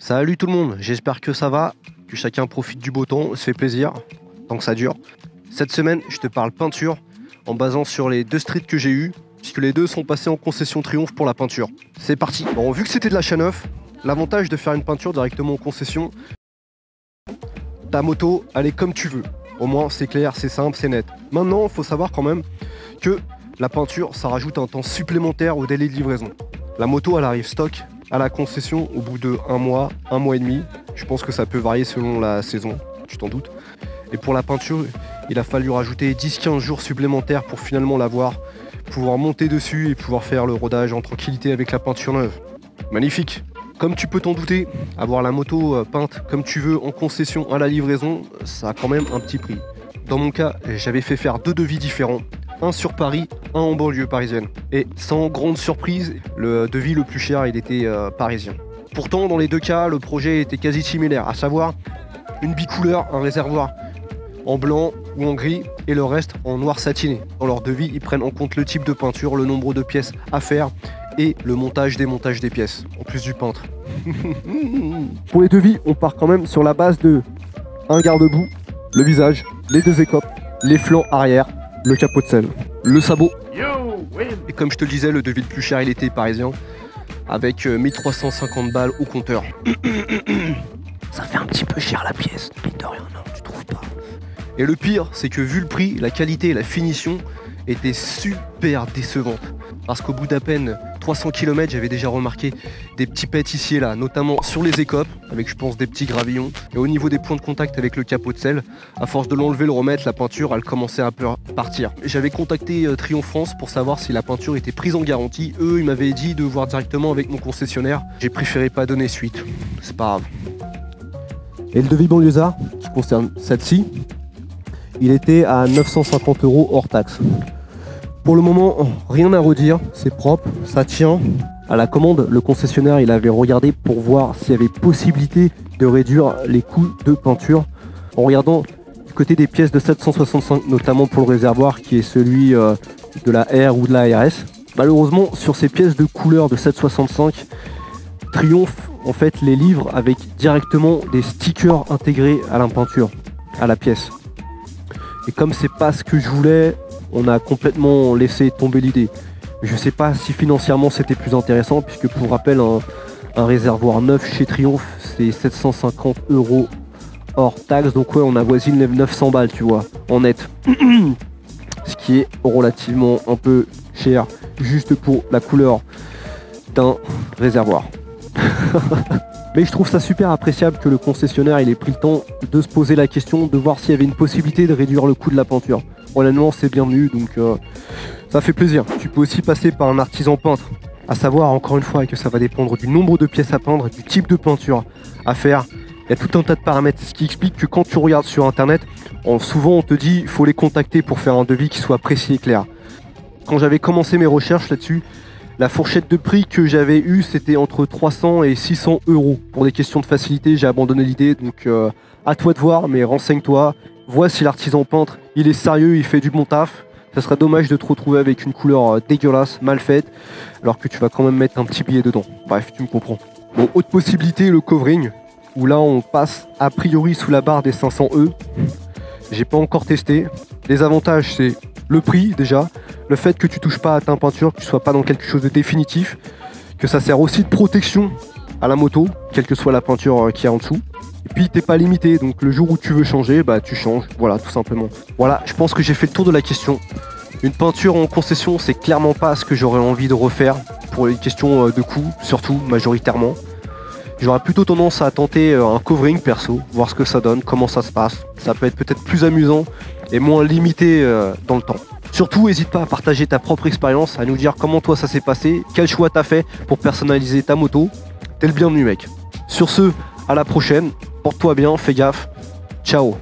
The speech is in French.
Salut tout le monde, j'espère que ça va, que chacun profite du beau temps, se fait plaisir, tant que ça dure. Cette semaine, je te parle peinture en basant sur les 2 streets que j'ai eu, puisque les 2 sont passés en concession Triomphe pour la peinture. C'est parti. Bon, vu que c'était de l'achat neuf, l'avantage de faire une peinture directement en concession, ta moto, elle est comme tu veux. Au moins, c'est clair, c'est simple, c'est net. Maintenant, il faut savoir quand même que la peinture, ça rajoute un temps supplémentaire au délai de livraison. La moto, elle arrive stock à la concession au bout de 1 mois et demi. Je pense que ça peut varier selon la saison, tu t'en doutes. Et pour la peinture, il a fallu rajouter 10-15 jours supplémentaires pour finalement l'avoir, pouvoir monter dessus et pouvoir faire le rodage en tranquillité avec la peinture neuve. Magnifique. Comme tu peux t'en douter, avoir la moto peinte comme tu veux en concession à la livraison, ça a quand même un petit prix. Dans mon cas, j'avais fait faire 2 devis différents. Un sur Paris, un en banlieue parisienne. Et sans grande surprise, le devis le plus cher, il était parisien. Pourtant, dans les 2 cas, le projet était quasi similaire, à savoir une bicouleur, un réservoir en blanc ou en gris et le reste en noir satiné. Dans leur devis, ils prennent en compte le type de peinture, le nombre de pièces à faire et le montage-démontage des pièces, en plus du peintre. Pour les devis, on part quand même sur la base de un garde-boue, le visage, les 2 écopes, les flancs arrière, le capot de selle, le sabot. Et comme je te le disais, le devis le plus cher, il était parisien, avec 1350 balles au compteur. Ça fait un petit peu cher la pièce, mine de rien, non, tu trouves pas? Et le pire, c'est que vu le prix, la qualité et la finition étaient super décevantes. Parce qu'au bout d'à peine 300 km, j'avais déjà remarqué des petits pets ici et là, notamment sur les écopes, avec je pense des petits gravillons. Et au niveau des points de contact avec le capot de selle, à force de l'enlever, le remettre, la peinture, elle commençait à partir. J'avais contacté Triomphe France pour savoir si la peinture était prise en garantie. Eux, ils m'avaient dit de voir directement avec mon concessionnaire. J'ai préféré pas donner suite, c'est pas grave. Et le devis banlieusard, qui concerne celle-ci, il était à 950 € hors taxe. Pour le moment, rien à redire, c'est propre, ça tient. À la commande, le concessionnaire, il avait regardé pour voir s'il y avait possibilité de réduire les coûts de peinture en regardant du côté des pièces de 765, notamment pour le réservoir qui est celui de la R ou de la RS. Malheureusement, sur ces pièces de couleur de 765, Triomphe en fait les livre avec directement des stickers intégrés à la peinture, à la pièce. Et comme c'est pas ce que je voulais, on a complètement laissé tomber l'idée. Je sais pas si financièrement c'était plus intéressant, puisque pour rappel, un réservoir neuf chez Triomphe, c'est 750 € hors taxe. Donc ouais, on avoisine les 900 balles, tu vois, en net. Ce qui est relativement un peu cher, juste pour la couleur d'un réservoir. Mais je trouve ça super appréciable que le concessionnaire il ait pris le temps de se poser la question, de voir s'il y avait une possibilité de réduire le coût de la peinture. Honnêtement, c'est bienvenu, donc ça fait plaisir. Tu peux aussi passer par un artisan peintre, à savoir encore une fois que ça va dépendre du nombre de pièces à peindre, du type de peinture à faire. Il y a tout un tas de paramètres, ce qui explique que quand tu regardes sur internet, souvent on te dit qu'il faut les contacter pour faire un devis qui soit précis et clair. Quand j'avais commencé mes recherches là-dessus, la fourchette de prix que j'avais eue, c'était entre 300 et 600 €. Pour des questions de facilité, j'ai abandonné l'idée, donc à toi de voir, mais renseigne-toi. Vois si l'artisan peintre, il est sérieux, il fait du bon taf. Ça serait dommage de te retrouver avec une couleur dégueulasse, mal faite, alors que tu vas quand même mettre un petit billet dedans. Bref, tu me comprends. Bon, autre possibilité, le covering, où là on passe a priori sous la barre des 500 €. J'ai pas encore testé. Les avantages, c'est le prix déjà, le fait que tu touches pas à ta peinture, que tu sois pas dans quelque chose de définitif, que ça sert aussi de protection à la moto, quelle que soit la peinture qui est en dessous. Et puis t'es pas limité, donc le jour où tu veux changer, bah tu changes, voilà, tout simplement. Voilà, je pense que j'ai fait le tour de la question. Une peinture en concession, c'est clairement pas ce que j'aurais envie de refaire, pour les questions de coût, surtout, majoritairement. J'aurais plutôt tendance à tenter un covering perso, voir ce que ça donne, comment ça se passe. Ça peut être peut-être plus amusant et moins limité dans le temps. Surtout, n'hésite pas à partager ta propre expérience, à nous dire comment toi ça s'est passé, quel choix t'as fait pour personnaliser ta moto. T'es le bienvenu, mec. Sur ce, à la prochaine, porte-toi bien, fais gaffe, ciao.